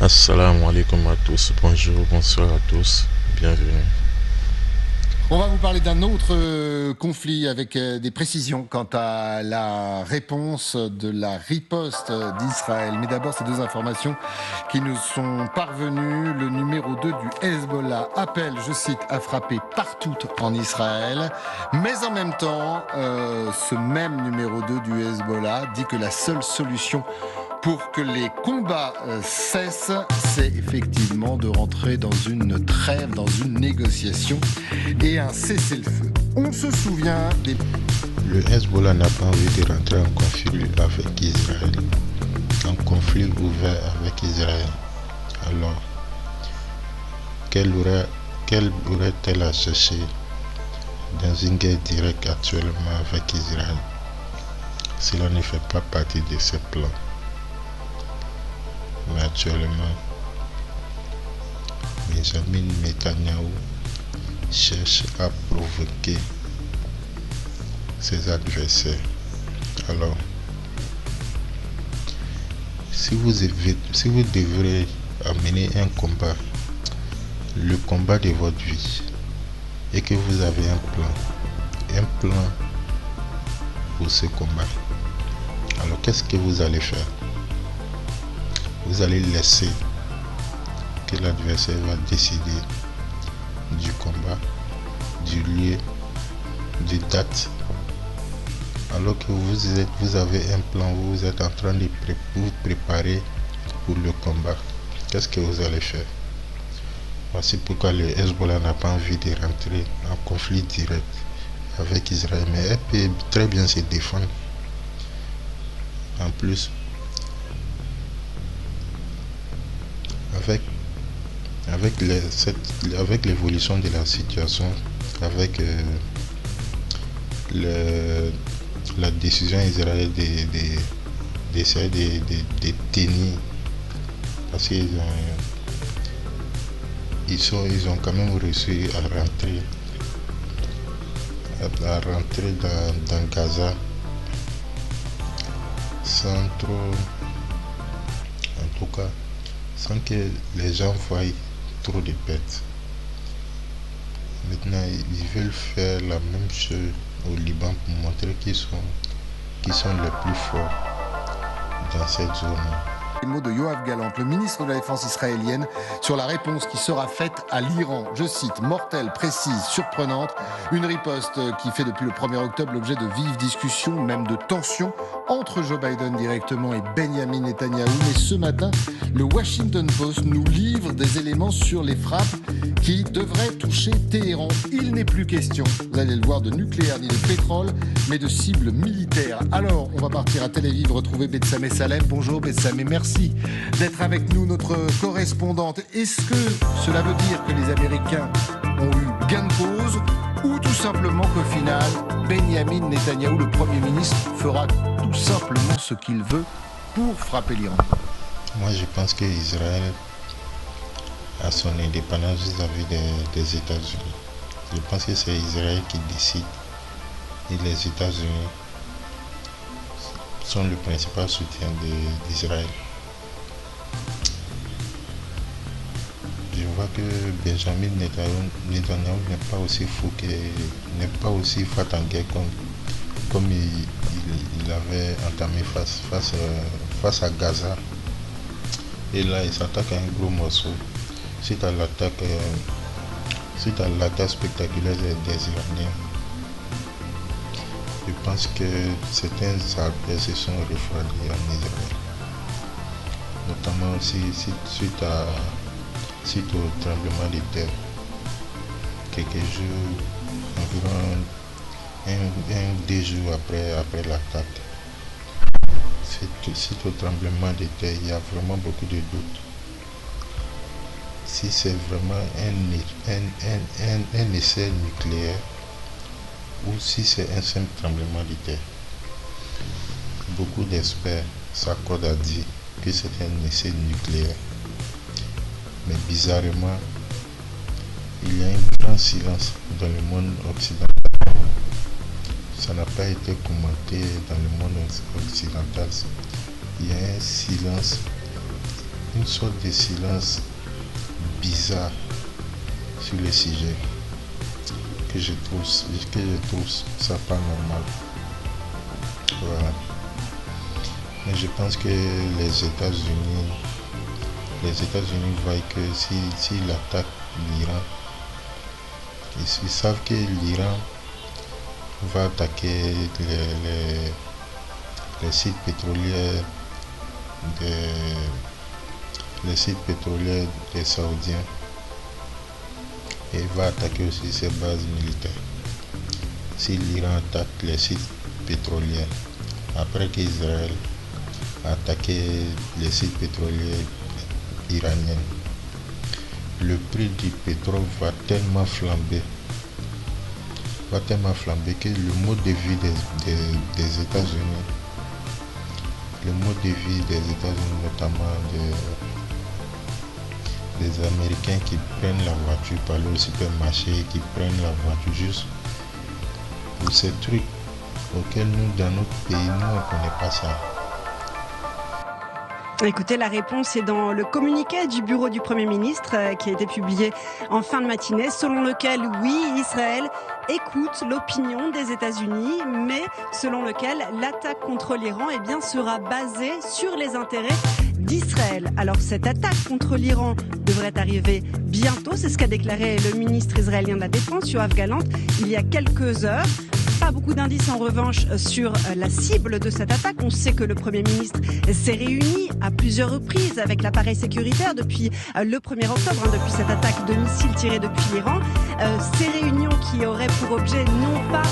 Assalamu alaikum à tous, bonjour, bonsoir à tous, bienvenue. On va vous parler d'un autre conflit avec des précisions quant à la réponse de la riposte d'Israël. Mais d'abord, ces deux informations qui nous sont parvenues. Le numéro 2 du Hezbollah appelle, je cite, à frapper partout en Israël. Mais en même temps, ce même numéro 2 du Hezbollah dit que la seule solution pour que les combats cessent, c'est effectivement de rentrer dans une trêve, dans une négociation et un cessez-le-feu. On se souvient des... Le Hezbollah n'a pas envie de rentrer en conflit avec Israël, en conflit ouvert avec Israël. Alors, quelle aurait-elle à chercher dans une guerre directe actuellement avec Israël? Cela ne fait pas partie de ses plans. Mais actuellement, Benjamin Netanyahu cherche à provoquer ses adversaires. Alors, si vous devrez amener un combat, le combat de votre vie, et que vous avez un plan pour ce combat, alors qu'est-ce que vous allez faire? Vous allez laisser que l'adversaire va décider du combat, du lieu, du date, alors que vous avez un plan, vous êtes en train de vous préparer pour le combat. Qu'est-ce que vous allez faire? Voici pourquoi le Hezbollah n'a pas envie de rentrer en conflit direct avec Israël, mais elle peut très bien se défendre. En plus, avec l'évolution de la situation, avec la décision israélienne d'essayer de tenir, parce qu'ils ont quand même réussi à rentrer dans Gaza sans trop, en tout cas, sans que les gens voient trop de pertes. Maintenant, ils veulent faire la même chose au Liban pour montrer qu'ils sont les plus forts dans cette zone. Les mots de Yoav Gallant, le ministre de la Défense israélienne, sur la réponse qui sera faite à l'Iran. Je cite, mortelle, précise, surprenante, une riposte qui fait depuis le 1er octobre l'objet de vives discussions, même de tensions, entre Joe Biden directement et Benjamin Netanyahou. Mais ce matin, le Washington Post nous livre des éléments sur les frappes qui devraient toucher Téhéran. Il n'est plus question, vous allez le voir, de nucléaire ni de pétrole, mais de cibles militaires. Alors, on va partir à Tel Aviv, retrouver Betsamé Salem. Bonjour Betsamé, merci d'être avec nous, notre correspondante. Est-ce que cela veut dire que les Américains ont eu gain de cause ou tout simplement qu'au final, Benjamin Netanyahou, le Premier ministre, fera tout simplement ce qu'il veut pour frapper l'Iran? Moi, je pense que Israël a son indépendance vis-à-vis des États-Unis. Je pense que c'est Israël qui décide et les États-Unis sont le principal soutien d'Israël. Je vois que Benjamin Netanyahu n'est pas aussi fou n'est pas aussi fat en guerre comme il avait entamé face à Gaza. Et là, il s'attaque à un gros morceau suite à l'attaque spectaculaire des Iraniens. Je pense que certains armées se sont refroidis en Israël, notamment aussi suite au tremblement de terre. Quelques jours, environ un ou deux jours après l'attaque. Suite au tremblement de terre, il y a vraiment beaucoup de doutes. Si c'est vraiment un essai nucléaire ou si c'est un simple tremblement de terre. Beaucoup d'experts s'accordent à dire que c'est un essai nucléaire. Mais bizarrement, il y a un grand silence dans le monde occidental. Ça n'a pas été commenté dans le monde occidental. Il y a un silence une sorte de silence bizarre sur le sujet que je trouve ça pas normal. Voilà. Mais je pense que les États-Unis voient que s'ils attaquent l'Iran, ils savent que l'Iran va attaquer les sites pétroliers des Saoudiens et va attaquer aussi ses bases militaires. Si l'Iran attaque les sites pétroliers après qu'Israël a attaqué les sites pétroliers iraniens, le prix du pétrole va tellement flamber que le mode de vie des États-Unis, notamment des Américains qui prennent la voiture pour aller au supermarché, qui prennent la voiture juste pour ces trucs auxquels nous, dans notre pays, nous, on ne connaît pas ça. Écoutez, la réponse est dans le communiqué du bureau du Premier ministre qui a été publié en fin de matinée, selon lequel, oui, Israël écoute l'opinion des États-Unis, mais selon lequel l'attaque contre l'Iran sera basée sur les intérêts d'Israël. Alors cette attaque contre l'Iran devrait arriver bientôt, c'est ce qu'a déclaré le ministre israélien de la Défense, Yoav Gallant, il y a quelques heures. Pas beaucoup d'indices en revanche sur la cible de cette attaque. On sait que le Premier ministre s'est réuni à plusieurs reprises avec l'appareil sécuritaire depuis le 1er octobre, depuis cette attaque de missiles tirés depuis l'Iran. Ces réunions qui auraient pour objet non pas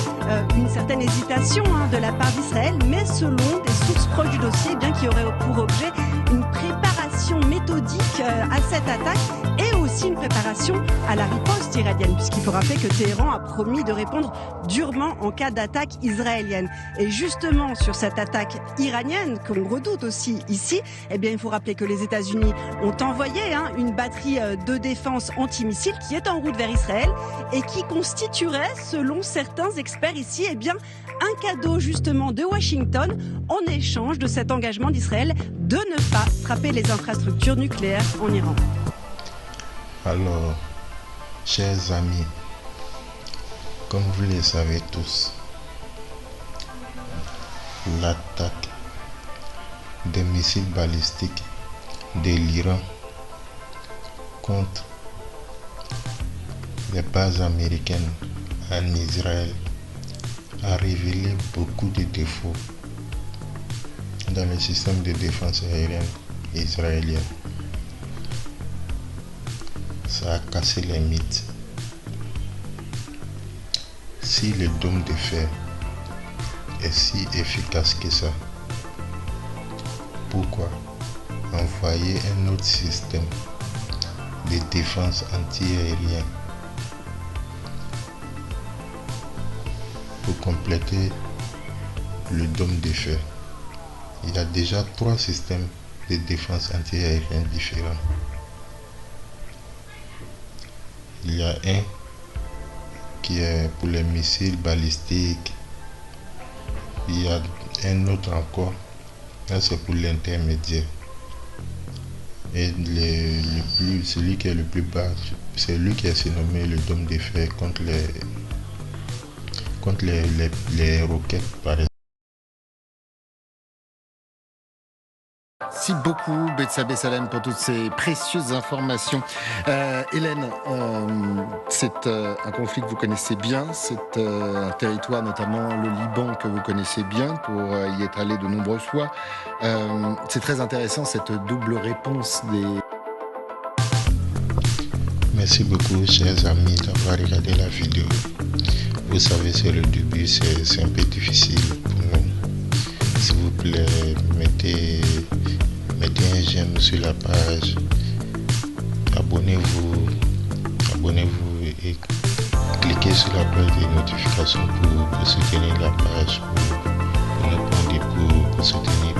une certaine hésitation de la part d'Israël, mais selon des sources proches du dossier, qui auraient pour objet une préparation méthodique à cette attaque et aussi une préparation à la riposte iranienne, puisqu'il faut rappeler que Téhéran a promis de répondre durement en cas d'attaque israélienne. Et justement, sur cette attaque iranienne, qu'on redoute aussi ici, il faut rappeler que les États-Unis ont envoyé une batterie de défense antimissile qui est en route vers Israël et qui constituerait, selon certains experts ici, un cadeau justement de Washington en échange de cet engagement d'Israël de ne pas frapper les infrastructures nucléaires en Iran. Alors, chers amis, comme vous le savez tous, l'attaque des missiles balistiques de l'Iran contre les bases américaines en Israël a révélé beaucoup de défauts dans le système de défense aérienne israélien. Ça a cassé les mythes. Si le dôme de fer est si efficace que ça, pourquoi envoyer un autre système de défense anti-aérien pour compléter le dôme de fer? Il y a déjà 3 systèmes de défense anti-aérien différents. Il y a un qui est pour les missiles balistiques. Il y a un autre encore, là c'est pour l'intermédiaire. Et celui qui est le plus bas, c'est lui qui est surnommé le dôme de fer contre les roquettes par exemple. Merci beaucoup Betsabé Salem pour toutes ces précieuses informations. Hélène, c'est un conflit que vous connaissez bien, c'est un territoire, notamment le Liban, que vous connaissez bien pour y être allé de nombreuses fois. C'est très intéressant cette double réponse des... Merci beaucoup chers amis d'avoir regardé la vidéo. Vous savez, c'est le début, c'est un peu difficile pour nous. S'il vous plaît, mettez un j'aime sur la page, abonnez-vous et cliquez sur la cloche de notification pour soutenir la page, pour soutenir